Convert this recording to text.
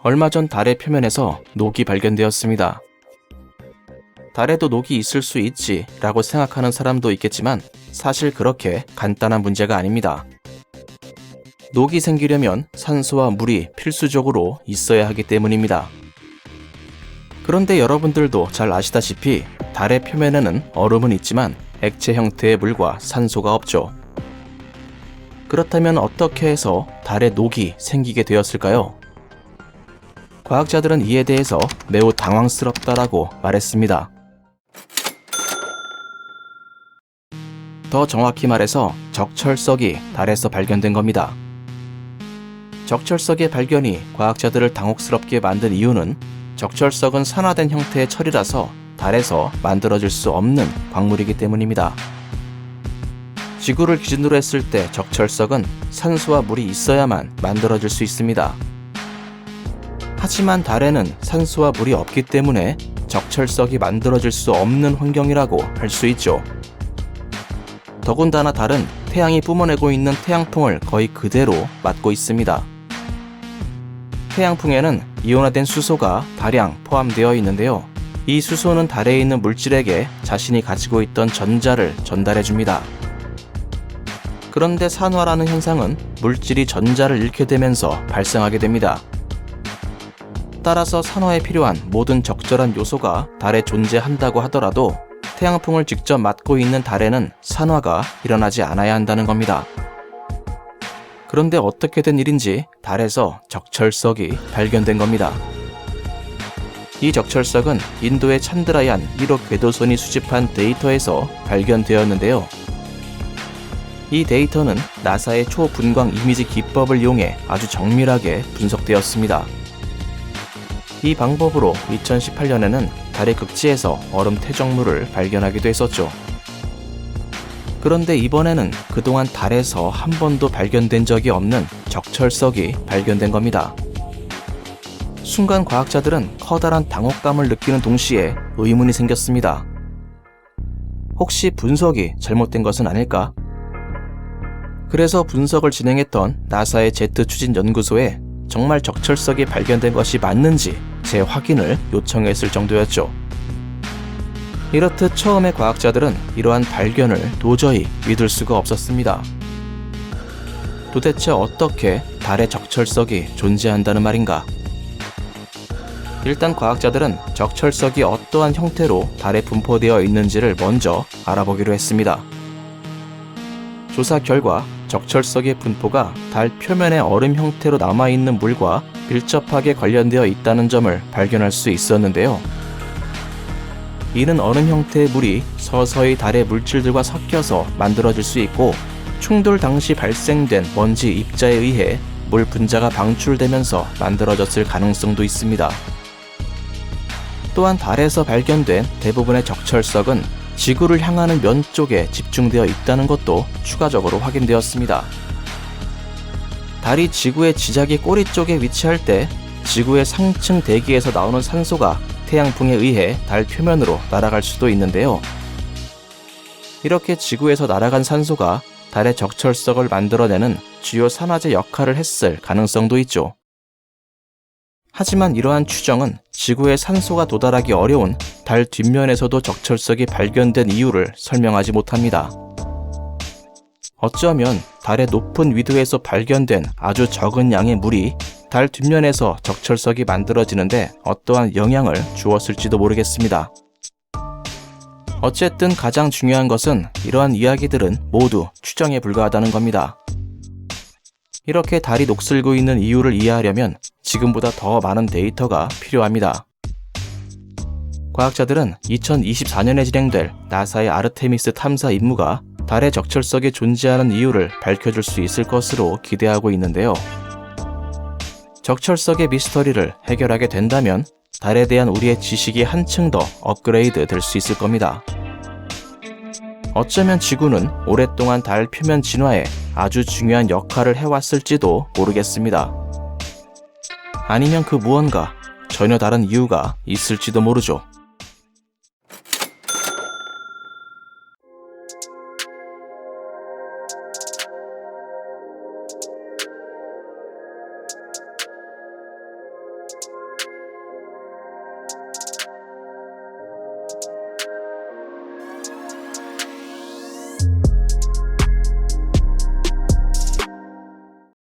얼마 전 달의 표면에서 녹이 발견되었습니다. 달에도 녹이 있을 수 있지 라고 생각하는 사람도 있겠지만 사실 그렇게 간단한 문제가 아닙니다. 녹이 생기려면 산소와 물이 필수적으로 있어야 하기 때문입니다. 그런데 여러분들도 잘 아시다시피 달의 표면에는 얼음은 있지만 액체 형태의 물과 산소가 없죠. 그렇다면 어떻게 해서 달에 녹이 생기게 되었을까요? 과학자들은 이에 대해서 매우 당황스럽다라고 말했습니다. 더 정확히 말해서 적철석이 달에서 발견된 겁니다. 적철석의 발견이 과학자들을 당혹스럽게 만든 이유는 적철석은 산화된 형태의 철이라서 달에서 만들어질 수 없는 광물이기 때문입니다. 지구를 기준으로 했을 때 적철석은 산소와 물이 있어야만 만들어질 수 있습니다. 하지만 달에는 산소와 물이 없기 때문에 적철석이 만들어질 수 없는 환경이라고 할 수 있죠. 더군다나 달은 태양이 뿜어내고 있는 태양풍을 거의 그대로 맞고 있습니다. 태양풍에는 이온화된 수소가 다량 포함되어 있는데요. 이 수소는 달에 있는 물질에게 자신이 가지고 있던 전자를 전달해줍니다. 그런데 산화라는 현상은 물질이 전자를 잃게 되면서 발생하게 됩니다. 따라서 산화에 필요한 모든 적절한 요소가 달에 존재한다고 하더라도 태양풍을 직접 맞고 있는 달에는 산화가 일어나지 않아야 한다는 겁니다. 그런데 어떻게 된 일인지 달에서 적철석이 발견된 겁니다. 이 적철석은 인도의 찬드라얀 1호 궤도선이 수집한 데이터에서 발견되었는데요. 이 데이터는 나사의 초분광 이미지 기법을 이용해 아주 정밀하게 분석되었습니다. 이 방법으로 2018년에는 달의 극지에서 얼음 퇴적물을 발견하기도 했었죠. 그런데 이번에는 그동안 달에서 한 번도 발견된 적이 없는 적철석이 발견된 겁니다. 순간 과학자들은 커다란 당혹감을 느끼는 동시에 의문이 생겼습니다. 혹시 분석이 잘못된 것은 아닐까? 그래서 분석을 진행했던 나사의 제트 추진 연구소에 정말 적철석이 발견된 것이 맞는지 재확인을 요청했을 정도였죠. 이렇듯 처음에 과학자들은 이러한 발견을 도저히 믿을 수가 없었습니다. 도대체 어떻게 달에 적철석이 존재한다는 말인가? 일단 과학자들은 적철석이 어떠한 형태로 달에 분포되어 있는지를 먼저 알아보기로 했습니다. 조사 결과 적철석의 분포가 달 표면의 얼음 형태로 남아있는 물과 밀접하게 관련되어 있다는 점을 발견할 수 있었는데요. 이는 얼음 형태의 물이 서서히 달의 물질들과 섞여서 만들어질 수 있고 충돌 당시 발생된 먼지 입자에 의해 물 분자가 방출되면서 만들어졌을 가능성도 있습니다. 또한 달에서 발견된 대부분의 적철석은 지구를 향하는 면 쪽에 집중되어 있다는 것도 추가적으로 확인되었습니다. 달이 지구의 지자기 꼬리 쪽에 위치할 때 지구의 상층 대기에서 나오는 산소가 태양풍에 의해 달 표면으로 날아갈 수도 있는데요. 이렇게 지구에서 날아간 산소가 달의 적철석을 만들어내는 주요 산화제 역할을 했을 가능성도 있죠. 하지만 이러한 추정은 지구에 산소가 도달하기 어려운 달 뒷면에서도 적철석이 발견된 이유를 설명하지 못합니다. 어쩌면 달의 높은 위도에서 발견된 아주 적은 양의 물이 달 뒷면에서 적철석이 만들어지는데 어떠한 영향을 주었을지도 모르겠습니다. 어쨌든 가장 중요한 것은 이러한 이야기들은 모두 추정에 불과하다는 겁니다. 이렇게 달이 녹슬고 있는 이유를 이해하려면 지금보다 더 많은 데이터가 필요합니다. 과학자들은 2024년에 진행될 나사의 아르테미스 탐사 임무가 달의 적철석이 존재하는 이유를 밝혀줄 수 있을 것으로 기대하고 있는데요. 적철석의 미스터리를 해결하게 된다면 달에 대한 우리의 지식이 한층 더 업그레이드 될 수 있을 겁니다. 어쩌면 지구는 오랫동안 달 표면 진화에 아주 중요한 역할을 해왔을지도 모르겠습니다. 아니면 그 무언가 전혀 다른 이유가 있을지도 모르죠.